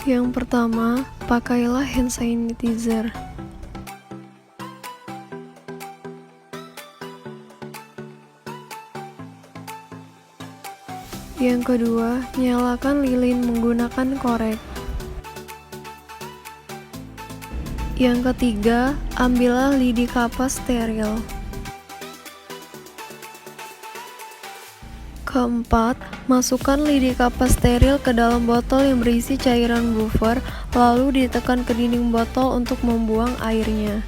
Yang pertama, pakailah hand sanitizer. Yang kedua, nyalakan lilin menggunakan korek. Yang ketiga, ambillah lidi kapas steril. Keempat, masukkan lidi kapas steril ke dalam botol yang berisi cairan buffer, lalu ditekan ke dinding botol untuk membuang airnya.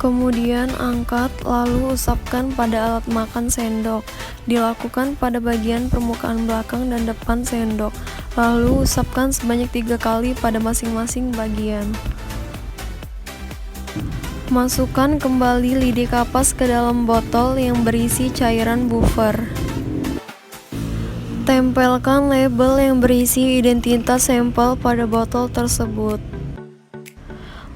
Kemudian angkat, lalu usapkan pada alat makan sendok. Dilakukan pada bagian permukaan belakang dan depan sendok, lalu usapkan sebanyak 3 kali pada masing-masing bagian. Masukkan kembali lidi kapas ke dalam botol yang berisi cairan buffer. Tempelkan label yang berisi identitas sampel pada botol tersebut.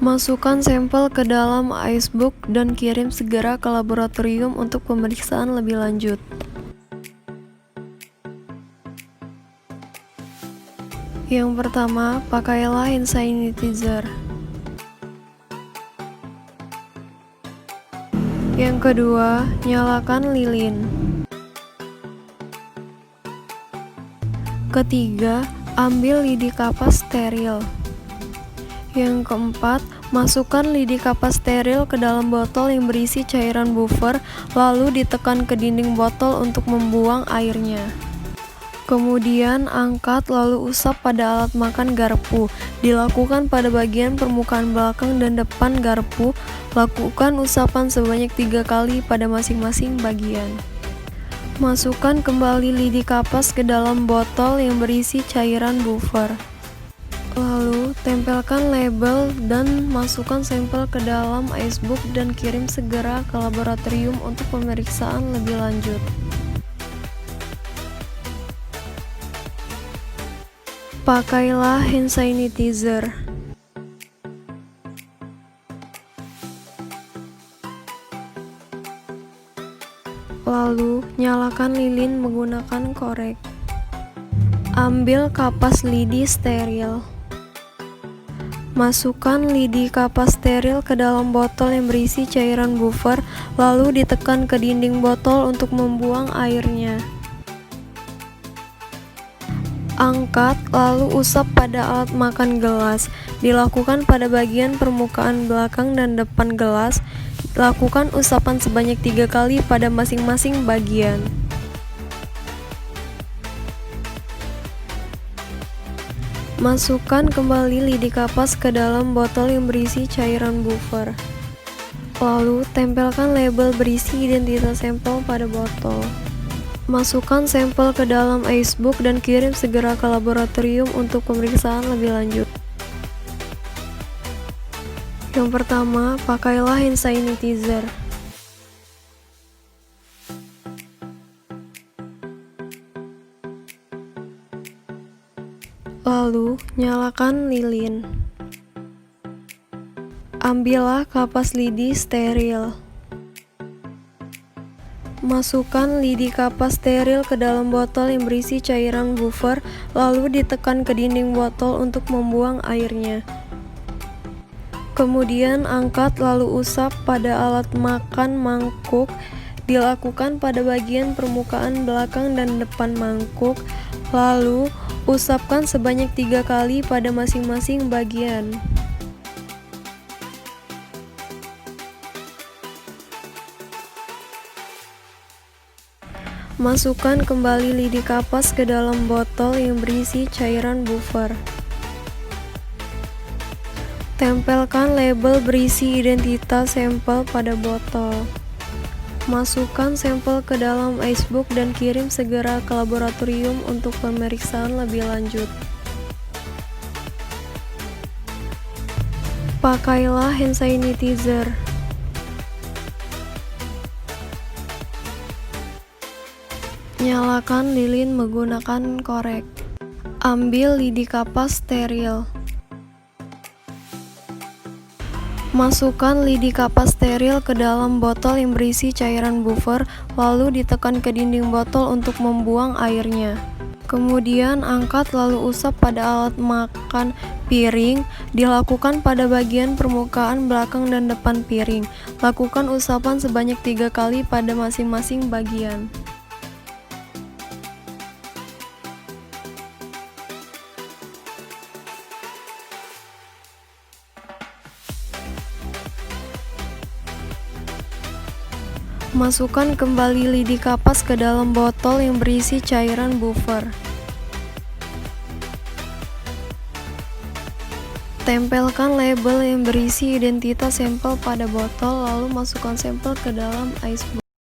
Masukkan sampel ke dalam icebox dan kirim segera ke laboratorium untuk pemeriksaan lebih lanjut. Yang pertama, pakailah hand sanitizer. Yang kedua, nyalakan lilin. Ketiga, ambil lidi kapas steril. Yang keempat, masukkan lidi kapas steril ke dalam botol yang berisi cairan buffer, lalu ditekan ke dinding botol untuk membuang airnya. Kemudian angkat lalu usap pada alat makan garpu. Dilakukan pada bagian permukaan belakang dan depan garpu. Lakukan usapan sebanyak 3 kali pada masing-masing bagian. Masukkan kembali lidi kapas ke dalam botol yang berisi cairan buffer. Lalu tempelkan label dan masukkan sampel ke dalam icebox dan kirim segera ke laboratorium untuk pemeriksaan lebih lanjut. Pakailah hand sanitizer. Lalu, nyalakan lilin menggunakan korek. Ambil kapas lidi steril. Masukkan lidi kapas steril ke dalam botol yang berisi cairan buffer, lalu ditekan ke dinding botol untuk membuang airnya. Angkat, lalu usap pada alat makan gelas. Dilakukan pada bagian permukaan belakang dan depan gelas. Lakukan usapan sebanyak 3 kali pada masing-masing bagian. Masukkan kembali lidi kapas ke dalam botol yang berisi cairan buffer. Lalu, tempelkan label berisi identitas sampel pada botol. Masukkan sampel ke dalam icebox dan kirim segera ke laboratorium untuk pemeriksaan lebih lanjut. Yang pertama, pakailah hand sanitizer. Lalu, nyalakan lilin. Ambillah kapas lidi steril. Masukkan lidi kapas steril ke dalam botol yang berisi cairan buffer, lalu ditekan ke dinding botol untuk membuang airnya. Kemudian angkat lalu usap pada alat makan mangkuk. Dilakukan pada bagian permukaan belakang dan depan mangkuk, lalu usapkan sebanyak 3 kali pada masing-masing bagian. Masukkan kembali lidi kapas ke dalam botol yang berisi cairan buffer. Tempelkan label berisi identitas sampel pada botol. Masukkan sampel ke dalam icebox dan kirim segera ke laboratorium untuk pemeriksaan lebih lanjut. Pakailah hand sanitizer. Nyalakan lilin menggunakan korek. Ambil lidi kapas steril. Masukkan lidi kapas steril ke dalam botol yang berisi cairan buffer, lalu ditekan ke dinding botol untuk membuang airnya. Kemudian angkat lalu usap pada alat makan piring. Dilakukan pada bagian permukaan belakang dan depan piring. Lakukan usapan sebanyak 3 kali pada masing-masing bagian. Masukkan kembali lidi kapas ke dalam botol yang berisi cairan buffer. Tempelkan label yang berisi identitas sampel pada botol, lalu masukkan sampel ke dalam ice block.